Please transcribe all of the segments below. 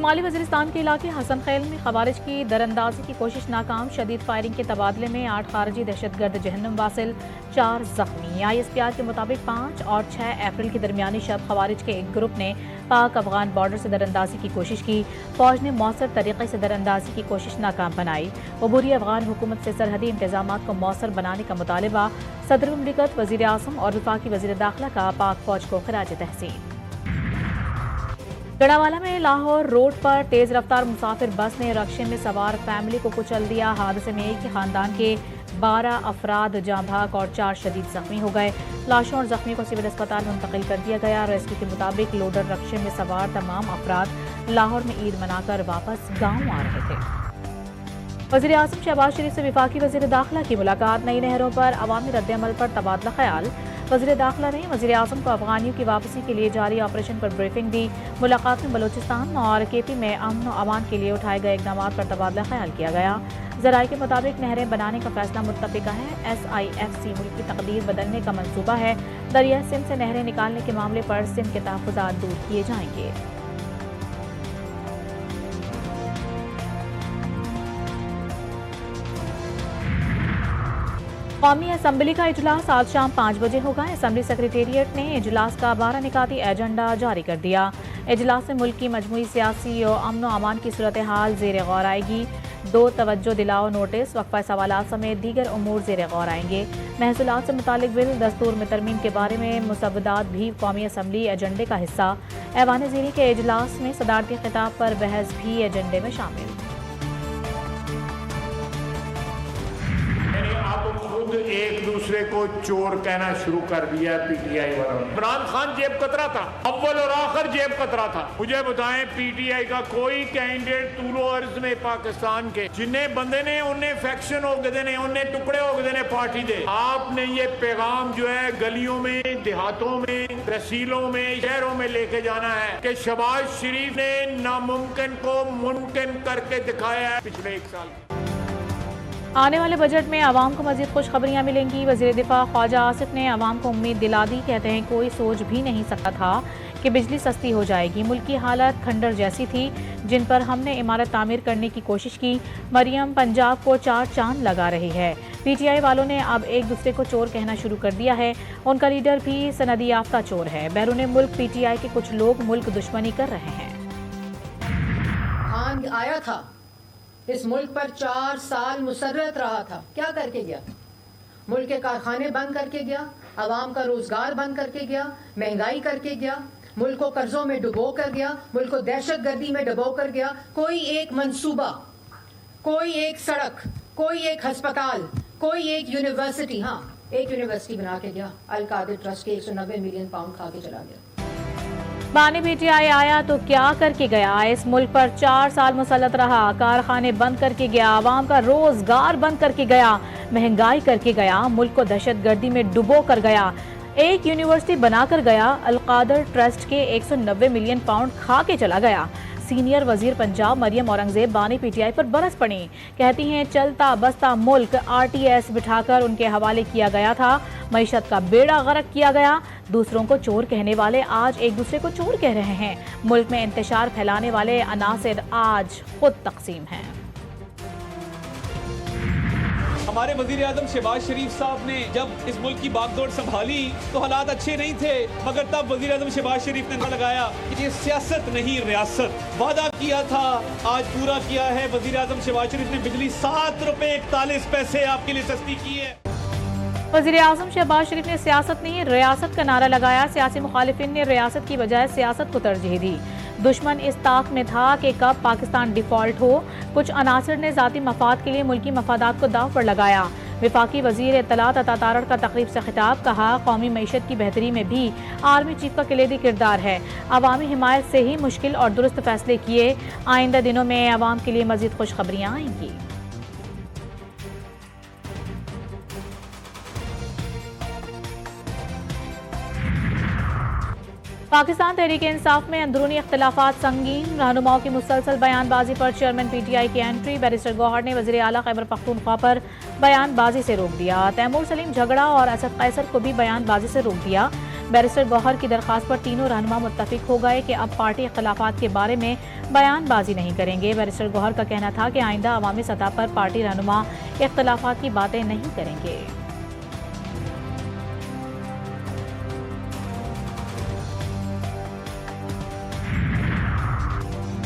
शुमाली वज़ीरिस्तान के इलाके हसन खैल में खवारिज की दरअंदाजी की कोशिश नाकाम। शदीद फायरिंग के तबादले में 8 खारजी दहशतगर्द जहन्नुम वासिल, 4 जख्मी। ISPR के मुताबिक 5 और 6 अप्रैल की दरमियानी शब खवारिज के एक ग्रुप ने पाक अफगान बॉर्डर से दरअंदाजी की कोशिश की। फौज ने मौसर तरीके से दरअंदाजी की कोशिश नाकाम बनाई। अबूरी अफगान हुकूमत से सरहदी इंतजामात को मौसर बनाने का मुतालबा। सदर मुमलिकत, वज़ीर आज़म और वफाकी वज़ीर दाखिला का पाक फौज को खिराज तहसीन। गढ़ावाला में लाहौर रोड पर तेज रफ्तार मुसाफिर बस ने रक्शे में सवार फैमिली को कुचल दिया। हादसे में एक ही खानदान के 12 अफराद जाँ भाग और 4 शदीद जख्मी हो गए। लाशों और जख्मी को सिविल अस्पताल मुंतकिल कर दिया गया। रेस्क्यू के मुताबिक लोडर रक्शे में सवार तमाम अफराद लाहौर में ईद मनाकर वापस गाँव आ रहे थे। वज़ीर आज़म शहबाज शरीफ से वफाकी वज़ीर दाखिला की मुलाकात। नई नहरों पर अवामी रद्द-ए-अमल पर तबादला ख्याल। वज़ीर दाखिला ने वज़ीर आज़म को अफगानियों की वापसी के लिए जारी ऑपरेशन पर ब्रीफिंग दी। मुलाकात में बलूचिस्तान और KP में अमन और अमान के लिए उठाए गए इक़दाम पर तबादला ख्याल किया गया। ज़राए के मुताबिक नहरें बनाने का फैसला मुत्तफ़िका है। SIFC मुल्क की तकदीर बदलने का मंसूबा है। दरिया सिंध से नहरें निकालने के मामले पर सिंध के तहफ़्फ़ुज़ात दूर किए जाएंगे। कौमी असम्बली का इजलास आज शाम 5 बजे होगा। असम्बली सेक्रेटेरिएट ने इजलास का 12 निकाती एजेंडा जारी कर दिया। इजलास में मुल्क की मजमूई सियासी और अमन अमान की सूरत हाल ज़ेर गौर आएगी। 2 तवज्जो दिलाओ नोटिस, वक्फा सवालात समेत दीगर उमूर ज़ेर गौर आएंगे। महसूलात से मुतालिक बिल, दस्तूर में तरमीम के बारे में मुसव्वदात भी कौमी असम्बली एजेंडे का हिस्सा। ऐवान ज़ीरी के इजलास में सदारती खिताब पर बहस भी एजेंडे में शामिल। एक दूसरे को चोर कहना शुरू कर दिया PTI वालों ने। इमरान खान जेब कतरा था, अव्वल और आखिर जेब कतरा था। मुझे बताएं PTI का कोई कैंडिडेट तूलो अर्ज में पाकिस्तान के जिन्हें बंदे ने उन्हें फैक्शन हो गए ने, उन्हें टुकड़े हो गए ने पार्टी दे। आपने ये पैगाम जो है गलियों में, देहातों में, तहसीलों में, शहरों में लेके जाना है कि शहबाज शरीफ ने नामुमकिन को मुमकिन करके दिखाया है पिछले 1 साल। आने वाले बजट में आवाम को मजीद खुशखबरियाँ मिलेंगी। वज़ीर दिफा ख्वाजा आसिफ ने आवाम को उम्मीद दिला दी। कहते हैं कोई सोच भी नहीं सकता था कि बिजली सस्ती हो जाएगी। मुल्क की हालत खंडर जैसी थी जिन पर हमने इमारत तामीर करने की कोशिश की। मरियम पंजाब को 4 चांद लगा रही है। PTI वालों ने अब एक दूसरे को चोर कहना शुरू कर दिया है। उनका लीडर भी सनदी याफ्ता चोर है। बैरून मुल्क PTI के कुछ लोग मुल्क दुश्मनी कर रहे हैं। खान आया था, इस मुल्क पर 4 साल मुसर्रत रहा था। क्या करके गया? मुल्क के कारखाने बंद करके गया, आवाम का रोजगार बंद करके गया, महंगाई करके गया, मुल्क को कर्जों में डुबो कर गया, मुल्क को दहशतगर्दी में डुबो कर गया। कोई एक मंसूबा, कोई एक सड़क, कोई एक अस्पताल, कोई एक यूनिवर्सिटी, हाँ एक यूनिवर्सिटी बना के गया। अल कादिर ट्रस्ट के 190 मिलियन पाउंड खा के चला गया। बानी PTI आया तो क्या करके गया? इस मुल्क पर 4 साल मुसल्लत रहा, कारखाने बंद करके गया, आवाम का रोजगार बंद करके गया, महंगाई करके गया, मुल्क को दहशतगर्दी में डुबो कर गया, एक यूनिवर्सिटी बनाकर गया, अल कादिर ट्रस्ट के 190 मिलियन पाउंड खा के चला गया। सीनियर वजीर पंजाब मरियम औरंगजेब बानी PTI पर बरस पड़ी। कहती हैं चलता बसता मुल्क RTS बिठाकर उनके हवाले किया गया था, मईशत का बेड़ा गर्क किया गया। दूसरों को चोर कहने वाले आज एक दूसरे को चोर कह रहे हैं। मुल्क में इंतशार फैलाने वाले अनासिर आज खुद तकसीम हैं। हमारे वज़ीर आज़म शहबाज शरीफ साहब ने जब इस मुल्क की बागडोर संभाली तो हालात अच्छे नहीं थे, मगर तब वज़ीर आज़म शहबाज शरीफ ने लगाया कि ये सियासत नहीं रियासत। वादा किया था, आज पूरा किया है। वज़ीर आज़म शहबाज शरीफ ने बिजली 7 रुपए 41 पैसे आपके लिए सस्ती की है। वज़ीर आज़म शहबाज शरीफ ने सियासत नहीं रियासत का नारा लगाया। सियासी मुखालिफिन ने रियासत की बजाय सियासत को तरजीह दी। दुश्मन इस ताक में था कि कब पाकिस्तान डिफॉल्ट हो। कुछ अनासर ने ज़ाती मफाद के लिए मुल्की मफादात को दाव पर लगाया। वफाकी वज़ीर इत्तलात अता तारड़ का तकरीब से खिताब, कहा कौमी मईशत की बेहतरी में भी आर्मी चीफ का कलीदी किरदार है। अवामी हिमायत से ही मुश्किल और दुरुस्त फैसले किए। आइंदा दिनों में अवाम के लिए मज़ीद खुशखबरियाँ आएंगी। पाकिस्तान तहरीक इंसाफ में अंदरूनी इख्तिलाफात संगीन, रहनुमाओं की मुसलसल बयानबाजी पर चेयरमैन PTI की एंट्री। बैरिस्टर गौहर ने वज़ीर आला खैबर पख्तूनख्वा पर बयानबाजी से रोक दिया। तैमूर सलीम झगड़ा और असद कैसर को भी बयानबाजी से रोक दिया। बैरिस्टर गौहर की दरख्वास्त पर तीनों रहनुमा मुत्तफिक हो गए कि अब पार्टी इख्तिलाफात के बारे में बयानबाजी नहीं करेंगे। बैरिस्टर गौहर का कहना था कि आइंदा अवामी सतह पर पार्टी रहनुमा इख्तिलाफात की बातें नहीं करेंगे।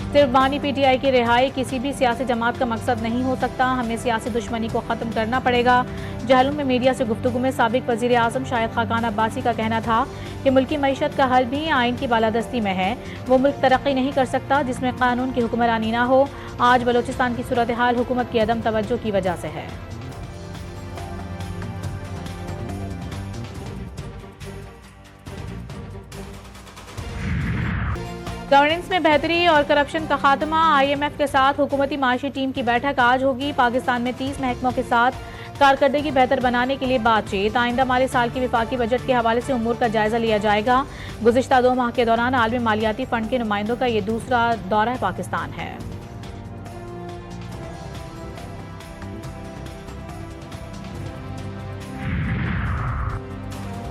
सिर्फ बानी पीटीआई की रिहाई किसी भी सियासी जमात का मकसद नहीं हो सकता। हमें सियासी दुश्मनी को ख़त्म करना पड़ेगा। जहलुम में मीडिया से गुफ्तगू में साबिक वज़ीर आज़म शाहिद खाकान अब्बासी का कहना था कि मुल्की मईशत का हल भी आइन की बालादस्ती में है। वो मुल्क तरक्की नहीं कर सकता जिसमें कानून की हुक्मरानी ना हो। आज बलोचिस्तान की सूरत हाल हुकूमत की अदम तवज्जो की वजह से है। गवर्नेंस में बेहतरी और करप्शन का खात्मा। IMF के साथ हुकूमती माशी टीम की बैठक आज होगी। पाकिस्तान में 30 महकमों के साथ कारकर्दगी बेहतर बनाने के लिए बातचीत। आइंदा माली साल की विफाकी बजट के हवाले से उमूर का जायजा लिया जाएगा। गुज़िश्ता 2 माह के दौरान आलमी मालियाती फंड के नुमाइंदों का ये दूसरा दौरा पाकिस्तान है।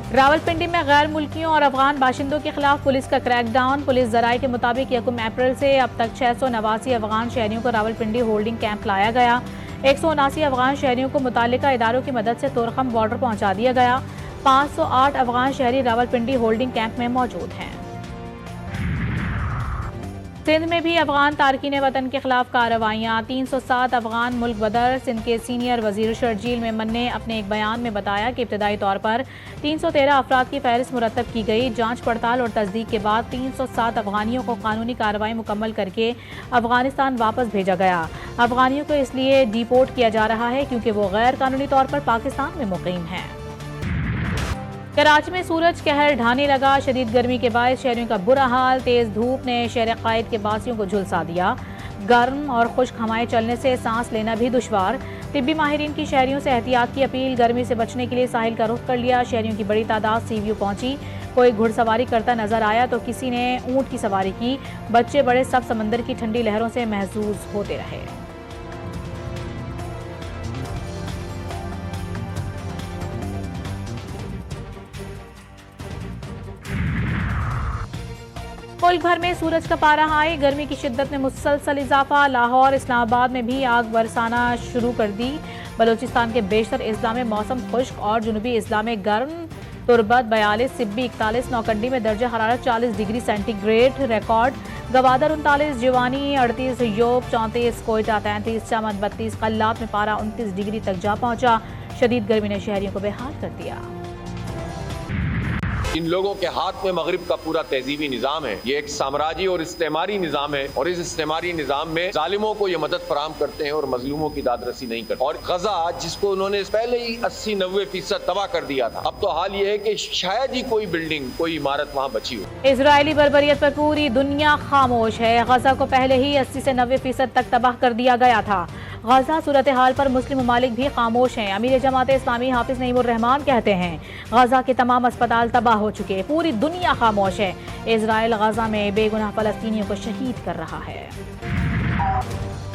रावलपिंडी में गैर मुल्कियों और अफगान बाशिंदों के खिलाफ पुलिस का क्रैकडाउन। पुलिस जराये के मुताबिक 1 अप्रैल से अब तक 689 अफगान शहरियों को रावलपिंडी होल्डिंग कैंप लाया गया। 179 अफगान शहरियों को मुतालिका इदारों की मदद से तोरखम बॉर्डर पहुंचा दिया गया। 508 अफगान शहरी रावलपिंडी होल्डिंग कैंप में मौजूद हैं। सिंध में भी अफगान तारकीन वतन के खिलाफ कार्रवाइयाँ। 307 अफगान मुल्क बदर। सिंध के सीनियर वजीर शर्जील मेमन ने अपने एक बयान में बताया कि इब्तदाई तौर पर 313 अफराद की फहरिस्त मुरतब की गई। जांच पड़ताल और तस्दीक के बाद 307 अफगानियों को कानूनी कार्रवाई मुकम्मल करके अफगानिस्तान वापस भेजा गया। अफगानियों को इसलिए डिपोर्ट किया जा रहा है क्योंकि वो गैर कानूनी तौर पर पाकिस्तान में मुकीम हैं। कराची में सूरज कहर ढाने लगा। शदीद गर्मी के बायस शहरियों का बुरा हाल। तेज धूप ने शहर कायद के बासियों को झुलसा दिया। गर्म और खुश्क हवाएं चलने से सांस लेना भी दुश्वार। तिब्बी माहिरीन की शहरियों से एहतियात की अपील। गर्मी से बचने के लिए साहिल का रुख कर लिया। शहरियों की बड़ी तादाद सीव्यू पहुंची। कोई घुड़सवारी करता नजर आया तो किसी ने ऊंट की सवारी की। बच्चे बड़े सब समंदर की ठंडी लहरों से महसूस होते रहे। मुल्क भर में सूरज का पारा हाई। गर्मी की शिद्दत में मुसलसल इजाफा। लाहौर इस्लामाबाद में भी आग बरसाना शुरू कर दी। बलोचिस्तान के बेशतर अजला में मौसम खुश्क और जुनूबी अजला में गर्म। तुरबत 42, सिब्बी 41, नौकंडी में दर्जा हरारत 40 degree centigrade record. Gwadar 39, Jiwani 38, योब 34, Quetta 33, चमन 32, कल्लात में पारा 29 डिग्री तक जा पहुंचा। शदीद गर्मी ने शहरियों को बेहाल कर दिया। इन लोगों के हाथ में मगरिब का पूरा तहजीबी निजाम है। ये एक साम्राज्य और इस्तेमारी निजाम है और इस इस्तेमारी निजाम में जालिमों को ये मदद फराहम करते हैं और मजलूमों की दादरसी नहीं करते। और गजा जिसको उन्होंने पहले ही 80-90% तबाह कर दिया था, अब तो हाल ये है कि शायद ही कोई बिल्डिंग, कोई इमारत वहाँ बची हो। इजरायली बर्बरियत पर पूरी दुनिया खामोश है। गजा को पहले ही 80 से 90% तक तबाह कर दिया गया था। गजा सूरत हाल पर मुस्लिम ममालिक भी खामोश हैं। अमीर जमात इस्लामी हाफिज नईमुर रहमान कहते हैं गजा के तमाम अस्पताल तबाह हो चुके। पूरी दुनिया खामोश है। इजराइल गजा में बेगुनाह फलस्तीनियों को शहीद कर रहा है।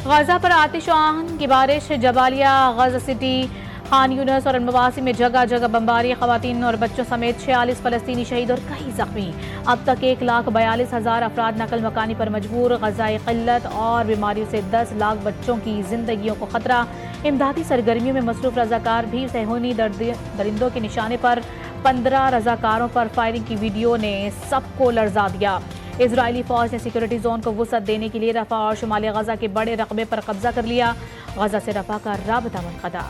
गजा पर आतिशआन की बारिश। जबालिया, गजा सिटी, खान यूनस और अल-मवासी में जगह जगह बमबारी। खवातीन और बच्चों समेत 46 फलस्तीनी शहीद और कई जख्मी। अब तक 1,42,000 अफराद नकल मकानी पर मजबूर। ग़ज़ाई क़िल्लत और बीमारियों से 10 लाख बच्चों की जिंदगियों को खतरा। इमदादी सरगर्मियों में मसरूफ रजाकार भी सेहूनी दरिंदों के निशाने पर 15 रजाकारों पर फायरिंग की वीडियो ने सबको लर्जा दिया। इजरायली फौज ने सिक्योरिटी जोन को वुसअत देने के लिए रफा और शुमाली गजा के बड़े रकबे पर कब्जा कर लिया। गजा से रफा का राबता मुनक़ता।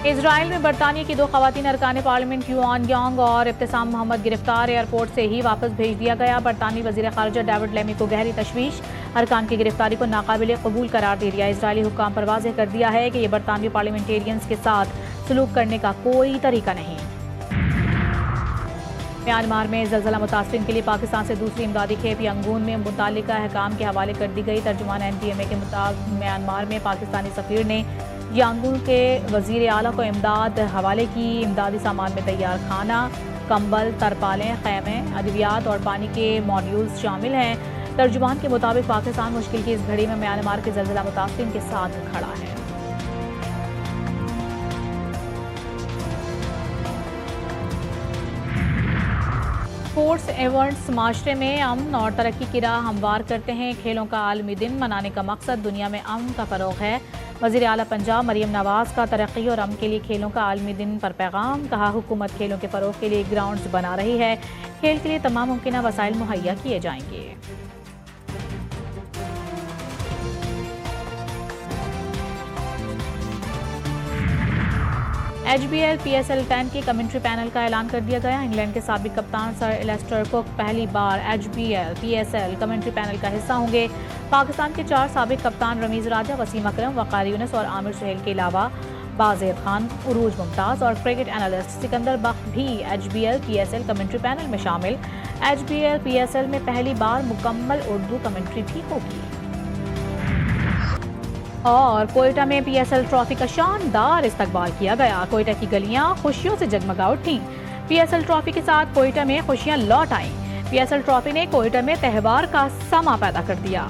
इजराइल में बरतानिया की 2 खवातीन अरकान पार्लियामेंट युआन यांग और इब्तिसाम मोहम्मद गिरफ्तार। एयरपोर्ट से ही वापस भेज दिया गया। बरतानवी वजीर खारजा डेविड लेमी को गहरी तशवीश। अरकान की गिरफ्तारी को नाकाबिल कबूल करार दे दिया। इजरायली हुक्काम पर वाज़ेह कर दिया है कि ये बरतानवी पार्लियामेंटेरियंस के साथ सलूक करने का कोई तरीका नहीं। म्यांमार में ज़लज़ला मुतासरीन के लिए पाकिस्तान से दूसरी इमदादी खेप यंगून में मुतालिका अहकाम के हवाले कर दी गई। तर्जुमान NTMA के मुताबिक म्यांमार में पाकिस्तानी सफ़ीर ने यांगून के वज़ीर आला को इमदाद हवाले की। इमदादी सामान में तैयार खाना, कंबल, तरपालें, खैमे, अद्वियात और पानी के मॉड्यूल्स शामिल हैं। तर्जुमान के मुताबिक पाकिस्तान मुश्किल की इस घड़ी में म्यांमार के ज़लज़ला मुतासरीन के साथ खड़ा है। स्पोर्ट्स इवेंट्स माशरे में अमन और तरक्की की राह हमवार करते हैं। खेलों का आलमी दिन मनाने का मकसद दुनिया में अमन का फ़रोग़ है। वज़ीर आला पंजाब मरियम नवाज़ का तरक्की और अमन के लिए खेलों का आलमी दिन पर पैगाम। कहा, हुकूमत खेलों के फ़रोग़ के लिए ग्राउंड्स बना रही है। खेल के लिए तमाम मुमकिन वसाइल मुहैया किए जाएंगे। HBL PSL 10 के कमेंट्री पैनल का ऐलान कर दिया गया। इंग्लैंड के साबिक कप्तान सर एलेस्टर कुक पहली बार HBL PSL कमेंट्री पैनल का हिस्सा होंगे। पाकिस्तान के 4 साबिक कप्तान रमीज़ राजा, वसीम अकरम, वक़ार यूनुस और आमिर सुहेल के अलावा बाज़ेर खान, उरूज मुमताज़ और क्रिकेट एनालिस्ट सिकंदर बख्श भी HBL PSL कमेंट्री पैनल में शामिल। HBL PSL में पहली बार मुकम्मल उर्दू कमेंट्री भी होगी। और कोयटा में PSL ट्रॉफी का शानदार इस्तकबाल किया गया। कोयटा की गलियां खुशियों से जगमगा उठी। PSL ट्रॉफी के साथ कोयटा में खुशियां लौट आईं। PSL ट्रॉफी ने कोयटा में त्यौहार का समा पैदा कर दिया।